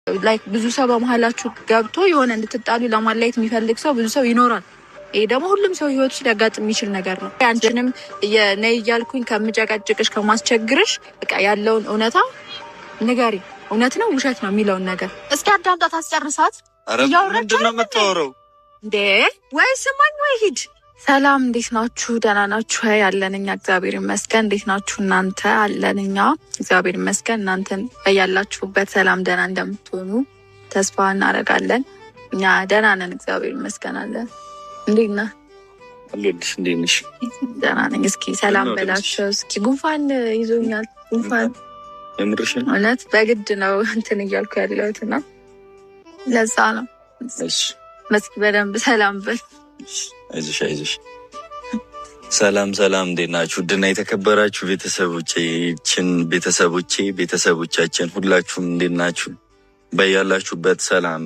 ላይክ ብዙ ሰው በመሀላችሁ ገብቶ የሆነ እንድትጣሉ ለማለየት የሚፈልግ ሰው ብዙ ሰው ይኖራል። ይሄ ደግሞ ሁሉም ሰው ህይወት ውስጥ ሊያጋጥም የሚችል ነገር ነው። አንቺንም ነይ እያልኩኝ ከምጨቀጭቅሽ ከማስቸግርሽ በቃ ያለውን እውነታ ንገሪ። እውነት ነው ውሸት ነው የሚለውን ነገር እስኪ አዳምጣት፣ አስጨርሳት። ምንድን ነው የምታወራው እንዴ? ወይ ስማኝ ወይ ሂድ። ሰላም፣ እንዴት ናችሁ? ደህና ናችሁ? ያለንኛ እግዚአብሔር ይመስገን። እንዴት ናችሁ እናንተ? አለንኛ እግዚአብሔር ይመስገን። እናንተን በያላችሁበት ሰላም ደህና እንደምትሆኑ ተስፋ እናደርጋለን። እኛ ደህና ነን፣ እግዚአብሔር ይመስገን። አለን። እንዴት ነህ? አለሁልሽ። እንዴት ነሽ? ደህና ነኝ። እስኪ ሰላም በላቸው። እስኪ ጉንፋን ይዞኛል። ጉንፋን እውነት በግድ ነው እንትን እያልኩ ያለሁት እና ለዛ ነው። እስኪ በደንብ ሰላም በል። አይዞሽ አይዞሽ። ሰላም ሰላም፣ እንዴት ናችሁ? ውድና የተከበራችሁ ቤተሰቦቻችን ሁላችሁም እንዴት ናችሁ? በያላችሁበት ሰላም፣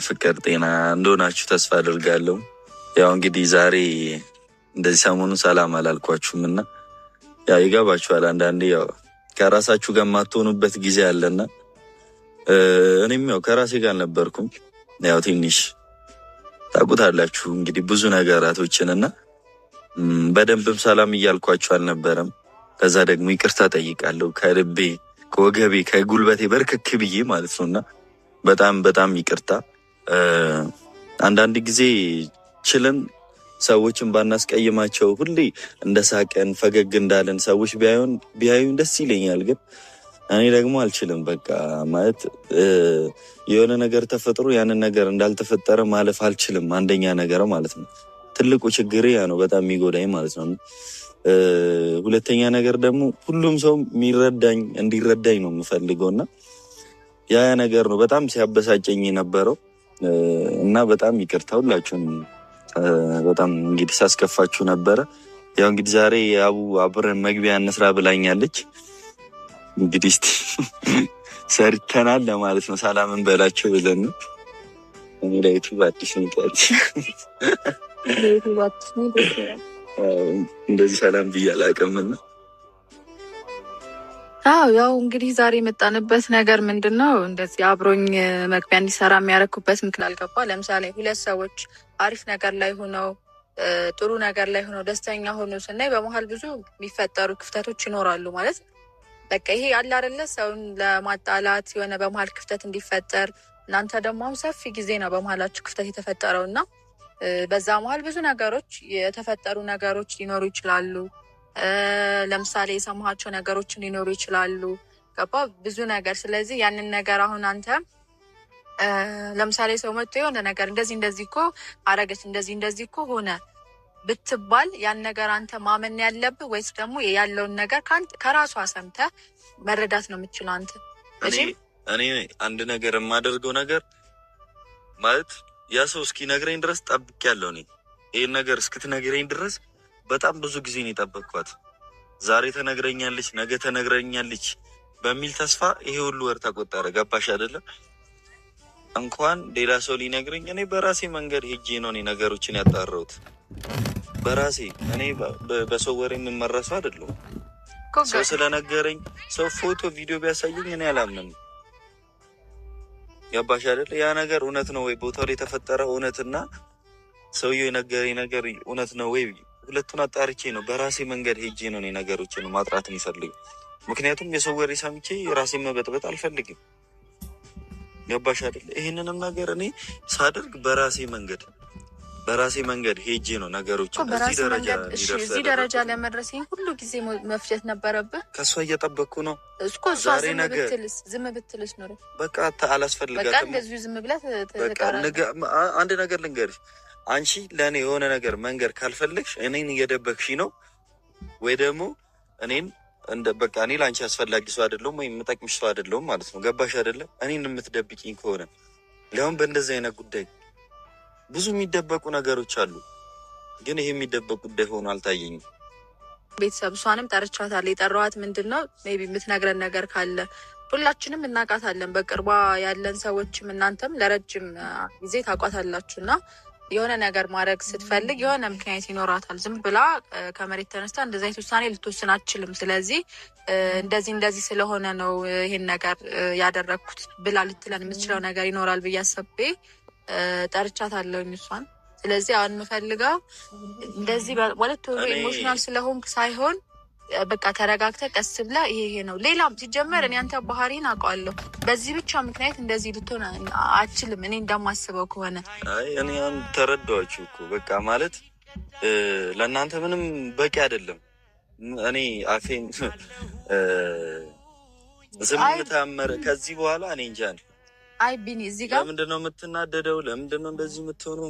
ፍቅር፣ ጤና እንደሆናችሁ ተስፋ አድርጋለሁ። ያው እንግዲህ ዛሬ እንደዚህ ሰሞኑን ሰላም አላልኳችሁም እና ያው ይገባችኋል። አንዳንዴ ያው ከራሳችሁ ጋር የማትሆኑበት ጊዜ አለና እኔም ያው ከራሴ ጋር አልነበርኩም። ያው ትንሽ ታውቁታላችሁ እንግዲህ ብዙ ነገራቶችን እና በደንብም ሰላም እያልኳችሁ አልነበረም። ከዛ ደግሞ ይቅርታ ጠይቃለሁ ከልቤ ከወገቤ ከጉልበቴ በርክክ ብዬ ማለት ነው እና በጣም ይቅርታ። አንዳንድ ጊዜ ችለን ሰዎችን ባናስቀይማቸው ሁሌ እንደ ሳቀን ፈገግ እንዳለን ሰዎች ቢያዩን ደስ ይለኛል። ግን እኔ ደግሞ አልችልም። በቃ ማለት የሆነ ነገር ተፈጥሮ ያንን ነገር እንዳልተፈጠረ ማለፍ አልችልም። አንደኛ ነገር ማለት ነው ትልቁ ችግሬ ያ ነው፣ በጣም የሚጎዳኝ ማለት ነው። ሁለተኛ ነገር ደግሞ ሁሉም ሰው እንዲረዳኝ ነው የምፈልገው እና ያ ነገር ነው በጣም ሲያበሳጨኝ የነበረው እና በጣም ይቅርታ ሁላችሁም። በጣም እንግዲህ ሳስከፋችሁ ነበረ። ያው እንግዲህ ዛሬ አብረን መግቢያ እንስራ ብላኛለች። እንግዲህ እስቲ ሰርተናል ለማለት ነው። ሰላምን በላቸው ብለን ነው ዩቱብ አዲስ እንደዚህ ሰላም ብዬ አላውቅምና ያው እንግዲህ ዛሬ የመጣንበት ነገር ምንድን ነው? እንደዚህ አብሮኝ መግቢያ እንዲሰራ የሚያረኩበት ምክንያት አልገባ። ለምሳሌ ሁለት ሰዎች አሪፍ ነገር ላይ ሆነው ጥሩ ነገር ላይ ሆነው ደስተኛ ሆነው ስናይ በመሀል ብዙ የሚፈጠሩ ክፍተቶች ይኖራሉ ማለት በቃ ይሄ ያለ አይደለ ሰውን ለማጣላት የሆነ በመሀል ክፍተት እንዲፈጠር። እናንተ ደግሞ አሁን ሰፊ ጊዜ ነው በመሀላችሁ ክፍተት የተፈጠረው እና በዛ መሀል ብዙ ነገሮች የተፈጠሩ ነገሮች ሊኖሩ ይችላሉ። ለምሳሌ የሰማሃቸው ነገሮችን ሊኖሩ ይችላሉ። ገባ ብዙ ነገር። ስለዚህ ያንን ነገር አሁን አንተ ለምሳሌ ሰው መጥቶ የሆነ ነገር እንደዚህ እኮ አረገች እንደዚህ እኮ ሆነ ብትባል ያን ነገር አንተ ማመን ያለብህ ወይስ ደግሞ ያለውን ነገር ከራሷ ሰምተህ መረዳት ነው የምችለው አንተ? እኔ አንድ ነገር የማደርገው ነገር ማለት ያ ሰው እስኪነግረኝ ድረስ ጠብቄያለሁ። እኔ ይህን ነገር እስክትነግረኝ ድረስ በጣም ብዙ ጊዜ ነው የጠበቅኳት። ዛሬ ተነግረኛለች፣ ነገ ተነግረኛለች በሚል ተስፋ ይሄ ሁሉ ወር ተቆጠረ። ገባሽ አይደለም? እንኳን ሌላ ሰው ሊነግረኝ እኔ በራሴ መንገድ ሄጄ ነው እኔ ነገሮችን ያጣራሁት በራሴ። እኔ በሰው ወሬ የምመረሰው አይደለሁም። ሰው ስለነገረኝ ሰው ፎቶ ቪዲዮ ቢያሳየኝ እኔ አላምንም። ገባሽ አይደለ? ያ ነገር እውነት ነው ወይ ቦታው ላይ የተፈጠረ እውነትና ሰውየው የነገረኝ ነገር እውነት ነው ወይ ሁለቱን አጣርቼ ነው በራሴ መንገድ ሄጄ ነው እኔ ነገሮችን ማጥራት የሚፈልግ። ምክንያቱም የሰው ወሬ ሰምቼ ራሴን መበጥበጥ አልፈልግም። ገባሽ አይደለ? ይህንንም ነገር እኔ ሳደርግ በራሴ መንገድ ሄጄ ነው ነገሮችን እዚህ ደረጃ ለመድረስ ሁሉ ጊዜ መፍጀት ነበረብህ። ከእሷ እየጠበቅኩ ነው እኮ እሷ ዝም ብትልስ ኖሮ በቃ አላስፈልጋትም። እንደዚሁ ዝም ብለህ አንድ ነገር ልንገርሽ፣ አንቺ ለእኔ የሆነ ነገር መንገር ካልፈለግሽ እኔን እየደበቅሽ ነው ወይ ደግሞ እኔን በቃ እኔ ለአንቺ አስፈላጊ ሰው አይደለሁም ወይም የምጠቅምሽ ሰው አይደለሁም ማለት ነው። ገባሽ አይደለም? እኔን የምትደብቂኝ ከሆነ ሊሆን በእንደዚህ አይነት ጉዳይ ብዙ የሚደበቁ ነገሮች አሉ፣ ግን ይሄ የሚደበቅ ጉዳይ ሆኖ አልታየኝም። ቤተሰብ እሷንም ጠርቻታለሁ። የጠራኋት ምንድን ነው ሜይ ቢ የምትነግረን ነገር ካለ ሁላችንም እናውቃታለን። በቅርቧ ያለን ሰዎችም እናንተም ለረጅም ጊዜ ታውቋታላችሁ እና የሆነ ነገር ማድረግ ስትፈልግ የሆነ ምክንያት ይኖራታል። ዝም ብላ ከመሬት ተነስታ እንደዚህ አይነት ውሳኔ ልትወስን አትችልም። ስለዚህ እንደዚህ ስለሆነ ነው ይሄን ነገር ያደረግኩት ብላ ልትለን የምትችለው ነገር ይኖራል ብዬ አሰቤ ጠርቻታለሁኝ እሷን። ስለዚህ አሁን የምፈልገው እንደዚህ ማለት ኢሞሽናል ስለሆንክ ሳይሆን በቃ ተረጋግተህ ቀስ ብላ ይሄ ነው። ሌላም ሲጀመር እኔ አንተ ባህሪን አውቀዋለሁ። በዚህ ብቻ ምክንያት እንደዚህ ልትሆን አችልም። እኔ እንደማስበው ከሆነ እኔ አሁን ተረዳኋችሁ እኮ በቃ ማለት ለእናንተ ምንም በቂ አይደለም። እኔ አፌን ዝም ታመረ ከዚህ በኋላ እኔ እንጃ። አይ ቢኒ እዚህ ጋር ለምንድን ነው የምትናደደው? ለምንድን ነው እንደዚህ የምትሆነው?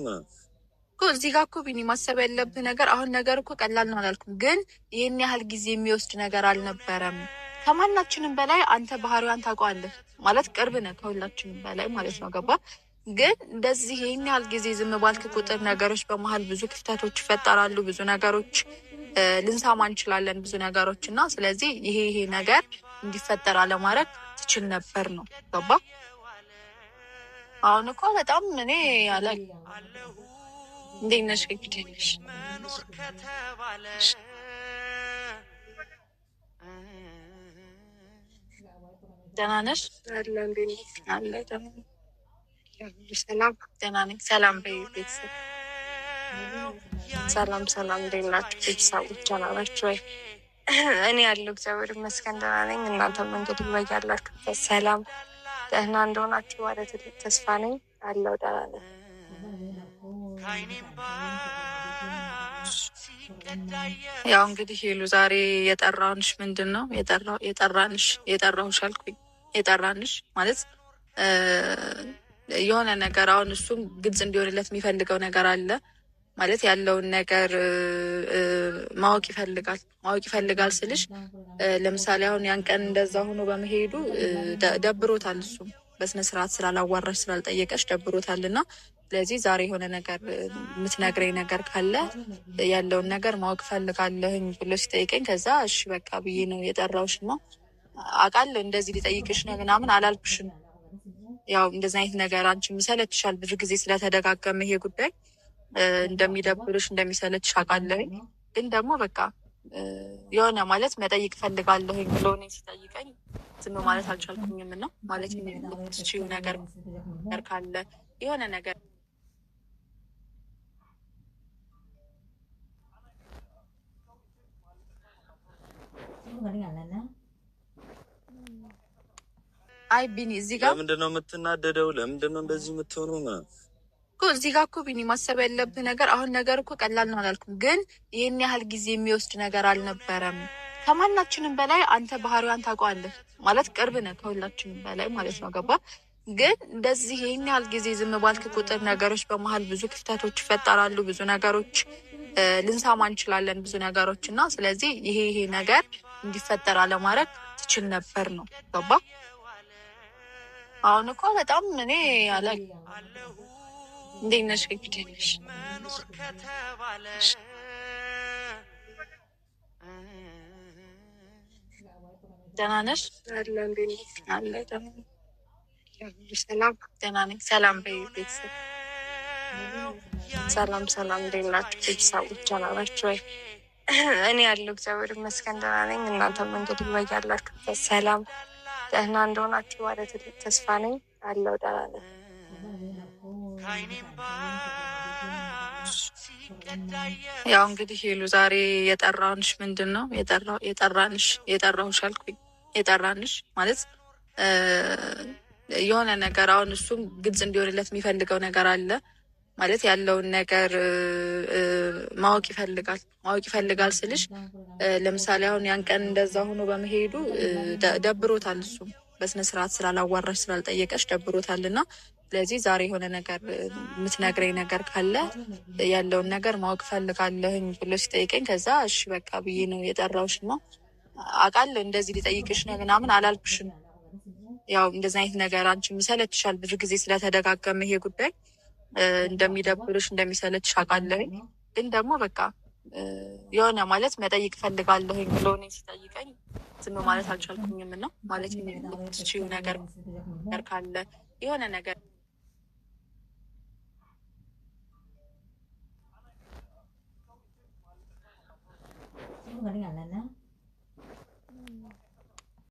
እዚህ ጋር እኮ ቢኒ ማሰብ ያለብህ ነገር አሁን ነገር እኮ ቀላል ነው አላልኩም፣ ግን ይህን ያህል ጊዜ የሚወስድ ነገር አልነበረም። ከማናችንም በላይ አንተ ባህሪዋን ታውቀዋለህ ማለት ቅርብ ነህ ከሁላችንም በላይ ማለት ነው። ገባ? ግን እንደዚህ ይህን ያህል ጊዜ ዝም ባልክ ቁጥር ነገሮች በመሀል ብዙ ክፍተቶች ይፈጠራሉ። ብዙ ነገሮች ልንሰማ እንችላለን፣ ብዙ ነገሮች እና ስለዚህ ይሄ ነገር እንዲፈጠር አለማድረግ ትችል ነበር ነው። ገባ? አሁን እኮ በጣም እኔ ያለ እንዴት ነሽ? ከግዴለሽ ደህና ነሽ? ሰላም ደህና ነኝ። ሰላም ቤተሰብ ሰላም እንዴት ናችሁ ቤተሰቦች? ደህና ናችሁ ወይ? እኔ ያለው እግዚአብሔር ይመስገን ደህና ነኝ። እናንተም እንግዲህ በያላችሁበት ሰላም ደህና እንደሆናችሁ ማለት ተስፋ ነኝ። አለው ደህና ነኝ። ያው እንግዲህ ሄሉ ዛሬ የጠራንሽ ምንድን ነው የጠራሁሽ አልኩኝ። የጠራንሽ ማለት የሆነ ነገር አሁን እሱም ግልጽ እንዲሆንለት የሚፈልገው ነገር አለ ማለት ያለውን ነገር ማወቅ ይፈልጋል ስልሽ ለምሳሌ አሁን ያን ቀን እንደዛ ሆኖ በመሄዱ ደብሮታል። እሱም በስነስርዓት ስላላዋራሽ ስላልጠየቀሽ ደብሮታል እና ስለዚህ ዛሬ የሆነ ነገር የምትነግረኝ ነገር ካለ ያለውን ነገር ማወቅ ፈልጋለሁኝ ብሎ ሲጠይቀኝ ከዛ እሺ በቃ ብዬ ነው የጠራውሽ ነው። አውቃለሁ እንደዚህ ሊጠይቅሽ ነው ምናምን አላልኩሽም። ያው እንደዚህ አይነት ነገር አንቺ ይሰለችሻል ብዙ ጊዜ ስለተደጋገመ ይሄ ጉዳይ እንደሚደብርሽ እንደሚሰለችሽ አውቃለሁኝ። ግን ደግሞ በቃ የሆነ ማለት መጠይቅ ፈልጋለሁኝ ብሎ እኔ ሲጠይቀኝ ዝም ማለት አልቻልኩኝም እና ማለት የምትችይው ነገር ካለ የሆነ ነገር አይ ቢኒ እዚህ ጋር ለምንድን ነው የምትናደደው? ለምንድን ነው እንደዚህ የምትሆነው? እዚህ ጋር እኮ ቢኒ ማሰብ ያለብህ ነገር አሁን ነገር እኮ ቀላል ነው አላልኩም፣ ግን ይህን ያህል ጊዜ የሚወስድ ነገር አልነበረም። ከማናችንም በላይ አንተ ባህሪዋን ታውቀዋለህ ማለት ቅርብ ነህ ከሁላችንም በላይ ማለት ነው። ገባ? ግን እንደዚህ ይህን ያህል ጊዜ ዝም ባልክ ቁጥር ነገሮች በመሀል ብዙ ክፍተቶች ይፈጠራሉ። ብዙ ነገሮች ልንሰማ እንችላለን፣ ብዙ ነገሮች እና ስለዚህ ይሄ ነገር እንዲፈጠር አለማድረግ ትችል ነበር ነው። ገባ? አሁን እኮ በጣም እኔ ያለ እንዴት ነሽ? ከግዴለሽ ደህና ነሽ? ሰላም ደህና ነኝ። ሰላም ቤተሰብ ሰላም እንዴት ናችሁ ቤተሰቦች? ደህና ናችሁ ወይ? እኔ ያለው እግዚአብሔር ይመስገን ደህና ነኝ። እናንተም እንግዲህ በያላችሁበት ሰላም ደህና እንደሆናችሁ ማለት ተስፋ ነኝ። አለው ደህና ነኝ። ያው እንግዲህ ሄሉ ዛሬ የጠራንሽ ምንድን ነው የጠራሁሽ አልኩኝ። የጠራንሽ ማለት የሆነ ነገር አሁን እሱም ግልጽ እንዲሆንለት የሚፈልገው ነገር አለ ማለት ያለውን ነገር ማወቅ ይፈልጋል ስልሽ ለምሳሌ አሁን ያን ቀን እንደዛ ሆኖ በመሄዱ ደብሮታል። እሱም በስነስርዓት ስላላዋራሽ ስላልጠየቀሽ ደብሮታል እና ስለዚህ ዛሬ የሆነ ነገር የምትነግረኝ ነገር ካለ ያለውን ነገር ማወቅ ፈልጋለሁኝ ብሎ ሲጠይቀኝ ከዛ እሺ በቃ ብዬ ነው የጠራውሽ ነው። አውቃለሁ እንደዚህ ሊጠይቅሽ ነው ምናምን አላልኩሽም። ያው እንደዚህ አይነት ነገር አንቺ ይሰለችሻል ብዙ ጊዜ ስለተደጋገመ ይሄ ጉዳይ እንደሚደብርሽ እንደሚሰለችሽ አውቃለሁኝ። ግን ደግሞ በቃ የሆነ ማለት መጠይቅ ፈልጋለሁኝ ብሎ እኔ ሲጠይቀኝ ዝም ማለት አልቻልኩኝም እና ማለት የምትችይው ነገር ካለ የሆነ ነገር kedengaran lah,